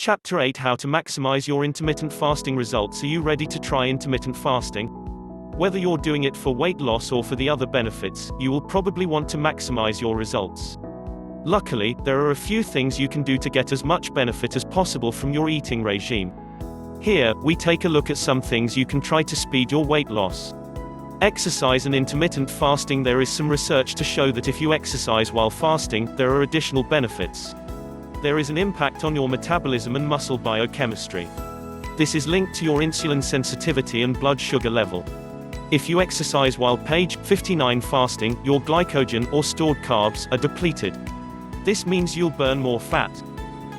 Chapter 8: How to maximize your intermittent fasting results. Are you ready to try intermittent fasting? Whether you're doing it for weight loss or for the other benefits, you will probably want to maximize your results. Luckily, there are a few things you can do to get as much benefit as possible from your eating regime. Here, we take a look at some things you can try to speed your weight loss. Exercise and intermittent fasting. There is some research to show that if you exercise while fasting, there are additional benefits. There is an impact on your metabolism and muscle biochemistry. This is linked to your insulin sensitivity and blood sugar level. If you exercise while page 59 fasting, your glycogen or stored carbs are depleted. This means you'll burn more fat.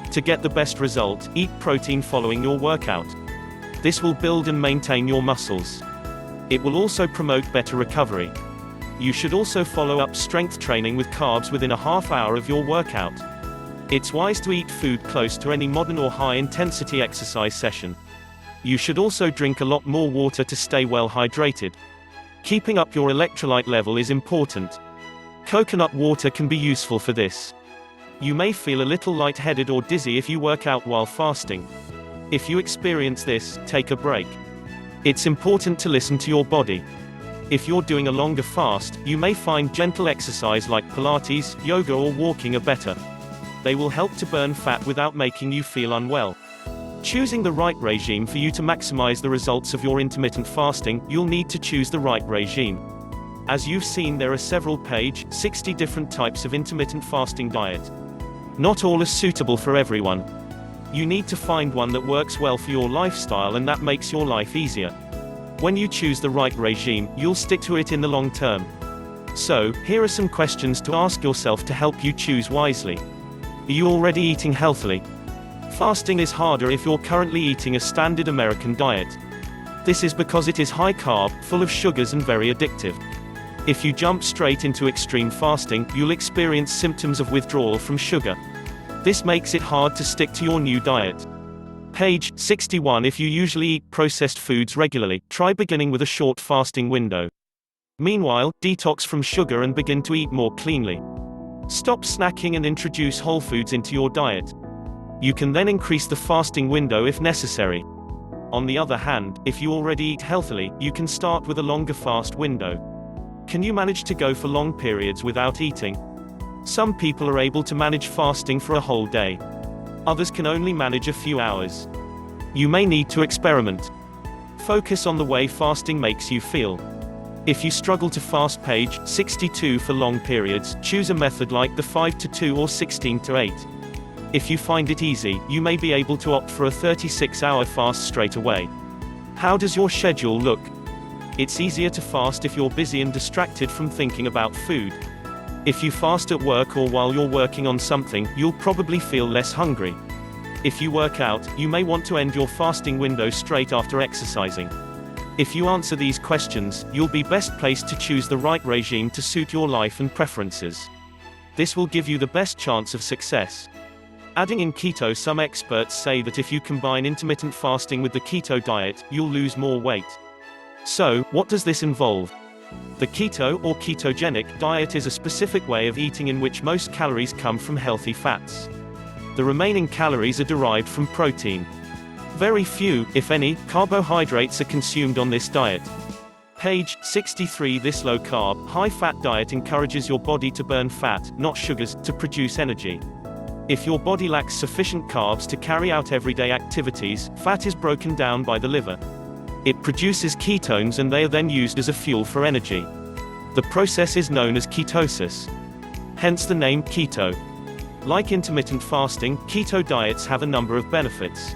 To get the best result, eat protein following your workout. This will build and maintain your muscles. It will also promote better recovery. You should also follow up strength training with carbs within a half hour of your workout. It's wise to eat food close to any modern or high-intensity exercise session. You should also drink a lot more water to stay well hydrated. Keeping up your electrolyte level is important. Coconut water can be useful for this. You may feel a little lightheaded or dizzy if you work out while fasting. If you experience this, take a break. It's important to listen to your body. If you're doing a longer fast, you may find gentle exercise like Pilates, yoga or walking are better. They will help to burn fat without making you feel unwell. Choosing the right regime. For you to maximize the results of your intermittent fasting, you'll need to choose the right regime. As you've seen, there are several page 60 different types of intermittent fasting diet. Not all are suitable for everyone. You need to find one that works well for your lifestyle and that makes your life easier. When you choose the right regime, you'll stick to it in the long term. So, here are some questions to ask yourself to help you choose wisely. Are you already eating healthily? Fasting is harder if you're currently eating a standard American diet. This is because it is high carb, full of sugars and very addictive. If you jump straight into extreme fasting, you'll experience symptoms of withdrawal from sugar. This makes it hard to stick to your new diet. Page 61. If you usually eat processed foods regularly, try beginning with a short fasting window. Meanwhile, detox from sugar and begin to eat more cleanly. Stop snacking and introduce whole foods into your diet. You can then increase the fasting window if necessary. On the other hand, if you already eat healthily, you can start with a longer fast window. Can you manage to go for long periods without eating? Some people are able to manage fasting for a whole day. Others can only manage a few hours. You may need to experiment. Focus on the way fasting makes you feel. If you struggle to fast, page 62, for long periods, choose a method like the 5-2 or 16-8. If you find it easy, you may be able to opt for a 36-hour fast straight away. How does your schedule look? It's easier to fast if you're busy and distracted from thinking about food. If you fast at work or while you're working on something, you'll probably feel less hungry. If you work out, you may want to end your fasting window straight after exercising. If you answer these questions, you'll be best placed to choose the right regime to suit your life and preferences. This will give you the best chance of success. Adding in keto. Some experts say that if you combine intermittent fasting with the keto diet, you'll lose more weight. So, what does this involve? The keto or ketogenic diet is a specific way of eating in which most calories come from healthy fats. The remaining calories are derived from protein. Very few, if any, carbohydrates are consumed on this diet. Page 63. This low-carb, high-fat diet encourages your body to burn fat, not sugars, to produce energy. If your body lacks sufficient carbs to carry out everyday activities, fat is broken down by the liver. It produces ketones and they are then used as a fuel for energy. The process is known as ketosis. Hence the name keto. Like intermittent fasting, keto diets have a number of benefits.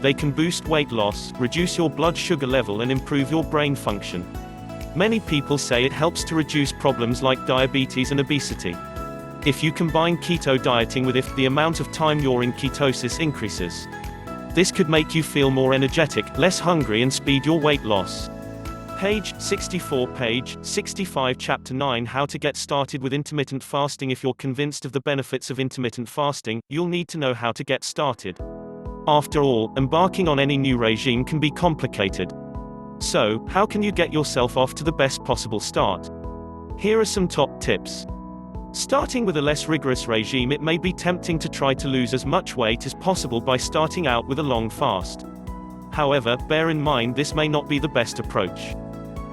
They can boost weight loss, reduce your blood sugar level and improve your brain function. Many people say it helps to reduce problems like diabetes and obesity. If you combine keto dieting with the amount of time you're in ketosis increases. This could make you feel more energetic, less hungry and speed your weight loss. Page 64. Page 65. Chapter 9. How to get started with intermittent fasting. If you're convinced of the benefits of intermittent fasting, you'll need to know how to get started. After all, embarking on any new regime can be complicated. So, how can you get yourself off to the best possible start? Here are some top tips. Starting with a less rigorous regime, it may be tempting to try to lose as much weight as possible by starting out with a long fast. However, bear in mind this may not be the best approach.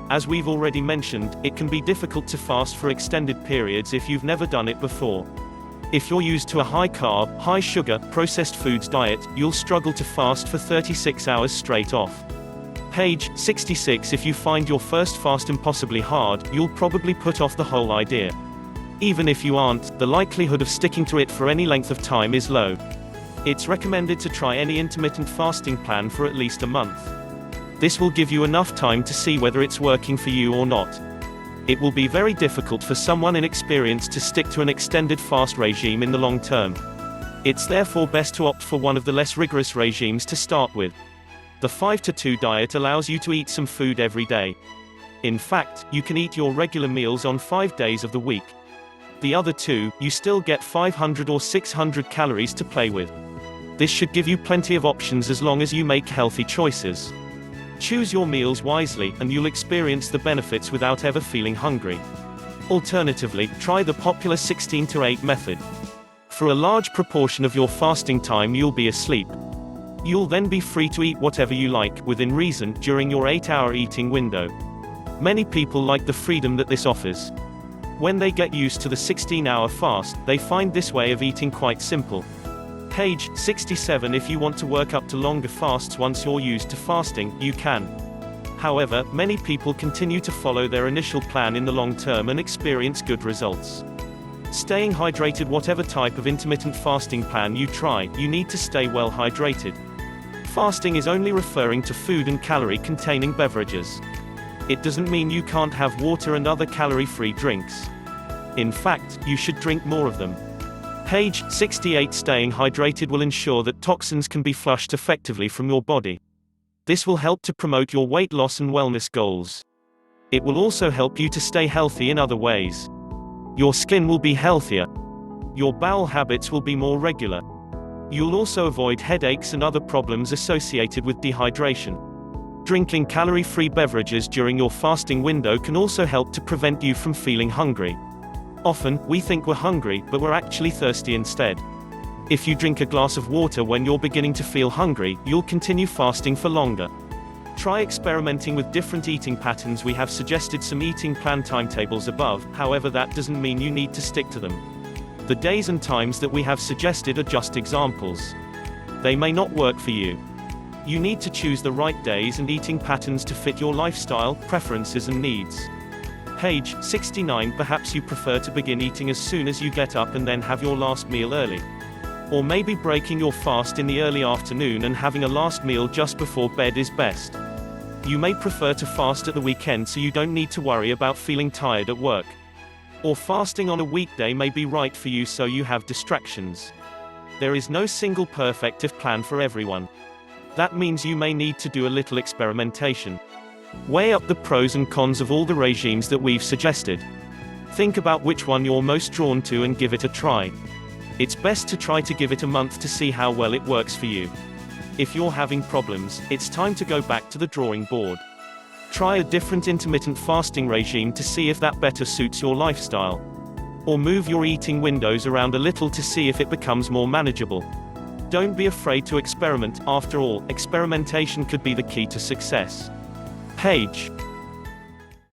As we've already mentioned, it can be difficult to fast for extended periods if you've never done it before. If you're used to a high-carb, high-sugar, processed foods diet, you'll struggle to fast for 36 hours straight off. Page 66. If you find your first fast impossibly hard, you'll probably put off the whole idea. Even if you aren't, the likelihood of sticking to it for any length of time is low. It's recommended to try any intermittent fasting plan for at least a month. This will give you enough time to see whether it's working for you or not. It will be very difficult for someone inexperienced to stick to an extended fast regime in the long term. It's therefore best to opt for one of the less rigorous regimes to start with. The 5-to-2 diet allows you to eat some food every day. In fact, you can eat your regular meals on 5 days of the week. The other 2, you still get 500 or 600 calories to play with. This should give you plenty of options as long as you make healthy choices. Choose your meals wisely, and you'll experience the benefits without ever feeling hungry. Alternatively, try the popular 16-to-8 method. For a large proportion of your fasting time you'll be asleep. You'll then be free to eat whatever you like, within reason, during your 8-hour eating window. Many people like the freedom that this offers. When they get used to the 16-hour fast, they find this way of eating quite simple. Page 67. If you want to work up to longer fasts once you're used to fasting, you can. However, many people continue to follow their initial plan in the long term and experience good results. Staying hydrated. Whatever type of intermittent fasting plan you try, you need to stay well hydrated. Fasting is only referring to food and calorie-containing beverages. It doesn't mean you can't have water and other calorie-free drinks. In fact, you should drink more of them. Page 68. Staying hydrated will ensure that toxins can be flushed effectively from your body. This will help to promote your weight loss and wellness goals. It will also help you to stay healthy in other ways. Your skin will be healthier. Your bowel habits will be more regular. You'll also avoid headaches and other problems associated with dehydration. Drinking calorie-free beverages during your fasting window can also help to prevent you from feeling hungry. Often, we think we're hungry, but we're actually thirsty instead. If you drink a glass of water when you're beginning to feel hungry, you'll continue fasting for longer. Try experimenting with different eating patterns. We have suggested some eating plan timetables above, however that doesn't mean you need to stick to them. The days and times that we have suggested are just examples. They may not work for you. You need to choose the right days and eating patterns to fit your lifestyle, preferences and needs. Page 69. Perhaps you prefer to begin eating as soon as you get up and then have your last meal early. Or maybe breaking your fast in the early afternoon and having a last meal just before bed is best. You may prefer to fast at the weekend so you don't need to worry about feeling tired at work. Or fasting on a weekday may be right for you so you have distractions. There is no single perfect plan for everyone. That means you may need to do a little experimentation. Weigh up the pros and cons of all the regimes that we've suggested. Think about which one you're most drawn to and give it a try. It's best to try to give it a month to see how well it works for you. If you're having problems, it's time to go back to the drawing board. Try a different intermittent fasting regime to see if that better suits your lifestyle. Or move your eating windows around a little to see if it becomes more manageable. Don't be afraid to experiment. After all, experimentation could be the key to success. Page